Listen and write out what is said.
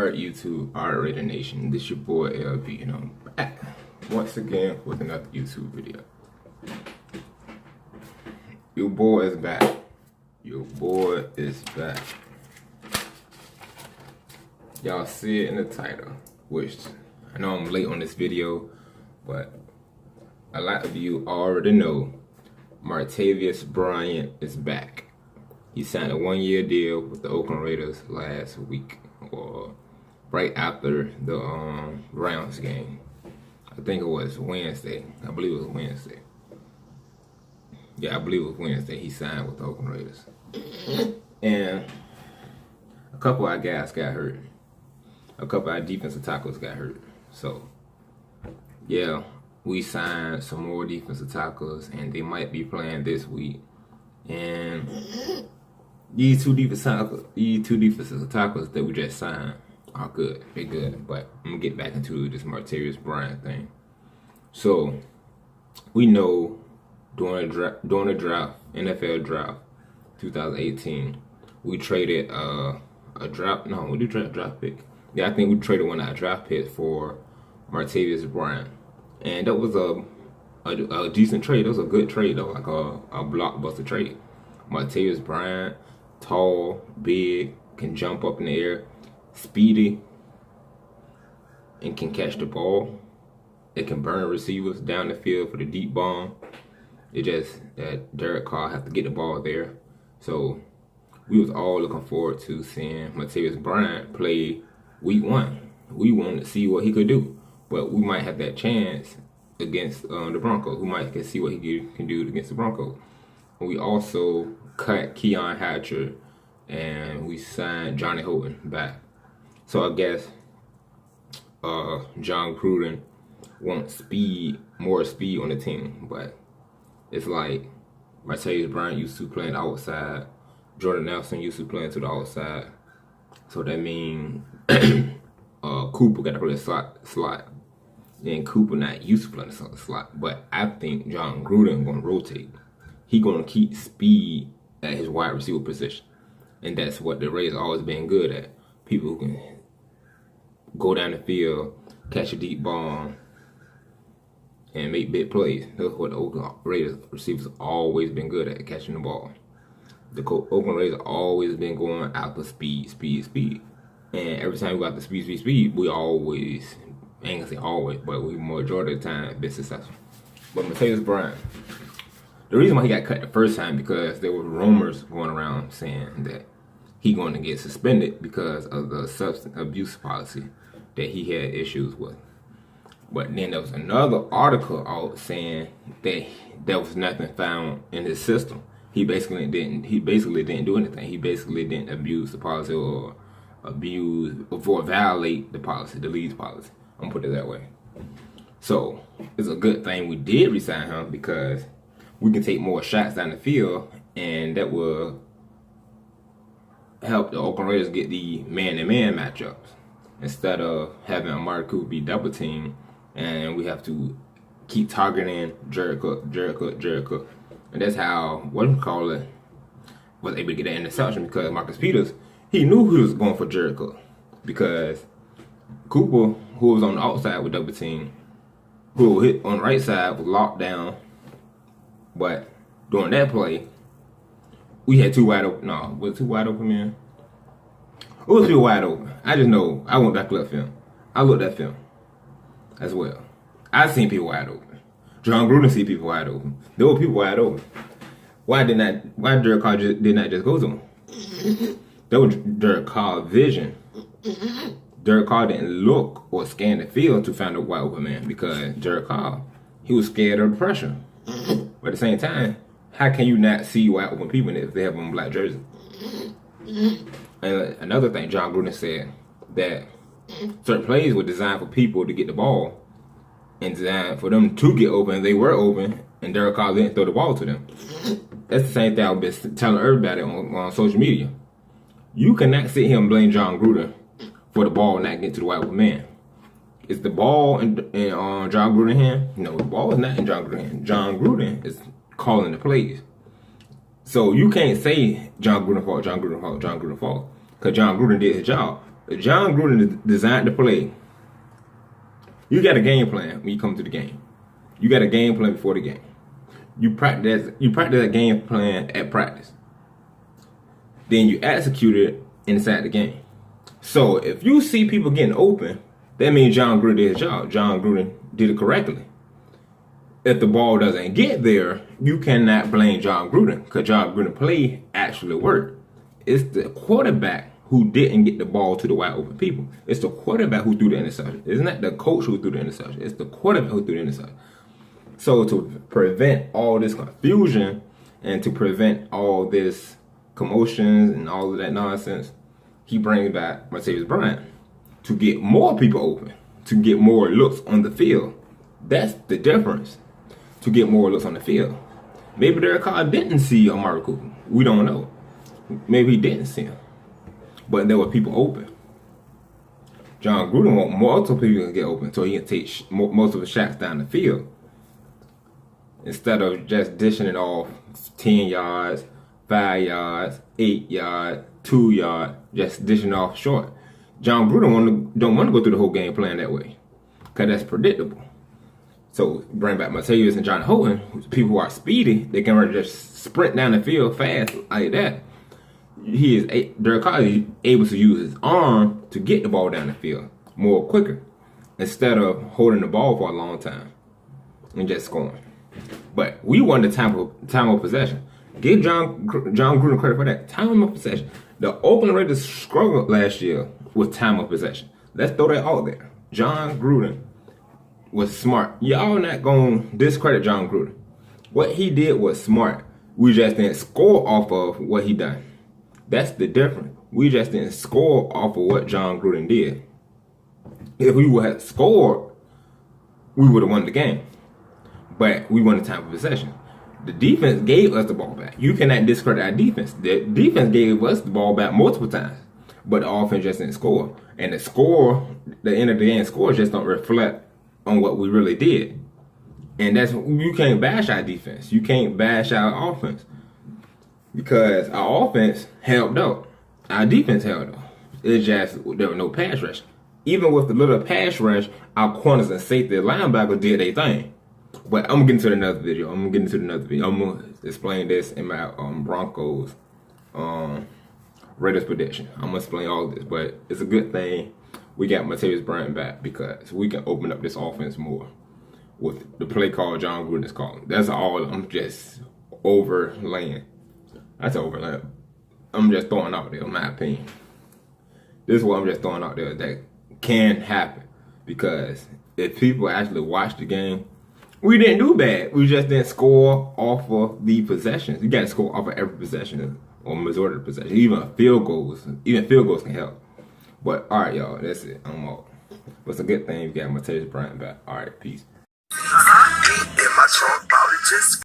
Alright, YouTube, alright, Raider Nation, this your boy LB, and I'm back once again with another YouTube video. Your boy is back. Your boy is back. Y'all see it in the title, which I know I'm late on this video, but a lot of you already know Martavis Bryant is back. He signed a 1-year deal with the Oakland Raiders last week, or right after the Browns game. I think it was Wednesday. I believe it was Wednesday. Yeah, I believe it was Wednesday he signed with the Oakland Raiders. And a couple of our guys got hurt. A couple of our defensive tackles got hurt. So, yeah, we signed some more defensive tackles, and they might be playing this week. And these two defensive tackles that we just signed are good. They're good. But I'm going to get back into this Martavis Bryant thing. So, we know during the draft, NFL draft, 2018, we traded we did draft pick. Yeah, I think we traded one of our draft picks for Martavis Bryant. And that was a decent trade. That was a good trade, though, like a blockbuster trade. Martavis Bryant, tall, big, can jump up in the air, speedy, and can catch the ball. It can burn receivers down the field for the deep bomb. It just that Derek Carr have to get the ball there. So we was all looking forward to seeing Martavis Bryant play week 1. We wanted to see what he could do, but we might have that chance against the Broncos. We might can see what he can do against the Broncos. We also cut Keon Hatcher, and we signed Johnny Holton back. So I guess John Gruden wants more speed on the team, but it's like Martavis Bryant used to playing outside. Jordan Nelson used to playing to the outside. So that means Cooper got to play a slot. And Cooper not used to playing the slot. But I think John Gruden going to rotate. He going to keep speed at his wide receiver position. And that's what the Raiders always been good at. People who can go down the field, catch a deep bomb, and make big plays. That's what the Oakland Raiders receivers always been good at, catching the ball. The Oakland Raiders always been going after speed. And every time we got the speed, we always, I ain't gonna say always, but we majority of the time been successful. But Martavis Bryant, the reason why he got cut the first time because there were rumors going around saying that he going to get suspended because of the substance abuse policy that he had issues with. But then there was another article out saying that there was nothing found in his system. He basically didn't do anything. He basically didn't abuse the policy or violate the policy, the league's policy. I'm gonna put it that way. So it's a good thing we did resign him because we can take more shots down the field, and that will help the Oakland Raiders get the man-to-man matchups instead of having Amari Cooper be double teamed, and we have to keep targeting Jared Cook. And that's how was able to get that interception because Marcus Peters, he knew he was going for Jared Cook because Cooper, who was on the outside with double team, who hit on the right side was locked down. But during that play, we had two wide open. No, was it two wide open, man? It was two wide open. I just know I went back to that film. I looked at film as well. I seen people wide open. John Gruden see people wide open. There were people wide open. Why Derek Carr did not just go to him? That was Derek Carr's vision. Derek Carr didn't look or scan the field to find a wide open man because Derek Carr, he was scared of the pressure. But at the same time, how can you not see wide open people if they have on black jerseys? And another thing, John Gruden said that certain plays were designed for people to get the ball and designed for them to get open, and they were open, and Derek Carr didn't throw the ball to them. That's the same thing I've been telling everybody on social media. You cannot sit here and blame John Gruden for the ball not getting to the wide open man. Is the ball in John Gruden's hand? No, the ball is not in John Gruden's hand. John Gruden is calling the plays. So you can't say John Gruden fault, because John Gruden did his job. John Gruden designed the play. You got a game plan when you come to the game. You got a game plan before the game. You practice that game plan at practice. Then you execute it inside the game. So if you see people getting open, that means John Gruden did his job. John Gruden did it correctly. If the ball doesn't get there, you cannot blame John Gruden because John Gruden play actually worked. It's the quarterback who didn't get the ball to the wide open people. It's the quarterback who threw the interception. It's not the coach who threw the interception. It's the quarterback who threw the interception. So to prevent all this confusion and to prevent all this commotions and all of that nonsense, he brings back Martavis Bryant to get more people open, to get more looks on the field. That's the difference. To get more looks on the field. Maybe Derek Carr didn't see Amari Cooper. We don't know. Maybe he didn't see him. But there were people open. John Gruden want multiple people to get open so he can take most of the shots down the field. Instead of just dishing it off 10 yards, 5 yards, 8 yards, 2 yards, just dishing off short. John Gruden don't want to go through the whole game plan that way because that's predictable. So bring back Martavis and John Holton, people who are speedy, they can just sprint down the field fast like that. Derek Carr is able to use his arm to get the ball down the field more quicker instead of holding the ball for a long time and just scoring. But we won the time of possession. Give John Gruden credit for that. Time of possession. The Oakland Raiders struggled last year with time of possession. Let's throw that out there. John Gruden was smart. Y'all not gonna discredit John Gruden. What he did was smart. We just didn't score off of what he done. That's the difference. We just didn't score off of what John Gruden did. If we would have scored, we would have won the game. But we won the time of possession. The defense gave us the ball back. You cannot discredit our defense. The defense gave us the ball back multiple times. But the offense just didn't score. And the end of the game score just don't reflect on what we really did. And you can't bash our defense. You can't bash our offense. Because our offense held up. Our defense held up. It's just there was no pass rush. Even with the little pass rush, our corners and safety linebackers did their thing. But I'm gonna get into another video. I'm gonna explain this in my Broncos Raiders prediction. I'm gonna explain all of this, but it's a good thing we got Martavis Bryant back because we can open up this offense more with the play call John Gruden is calling. That's all. I'm just overlaying. That's overlaying. I'm just throwing out there, in my opinion. This is what I'm just throwing out there that can happen because if people actually watch the game, we didn't do bad. We just didn't score off of the possessions. You got to score off of every possession or majority of the possession. Even field goals can help. But all right, y'all, that's it. I'm out. But it's a good thing you got Martavis Bryant back. All right, peace.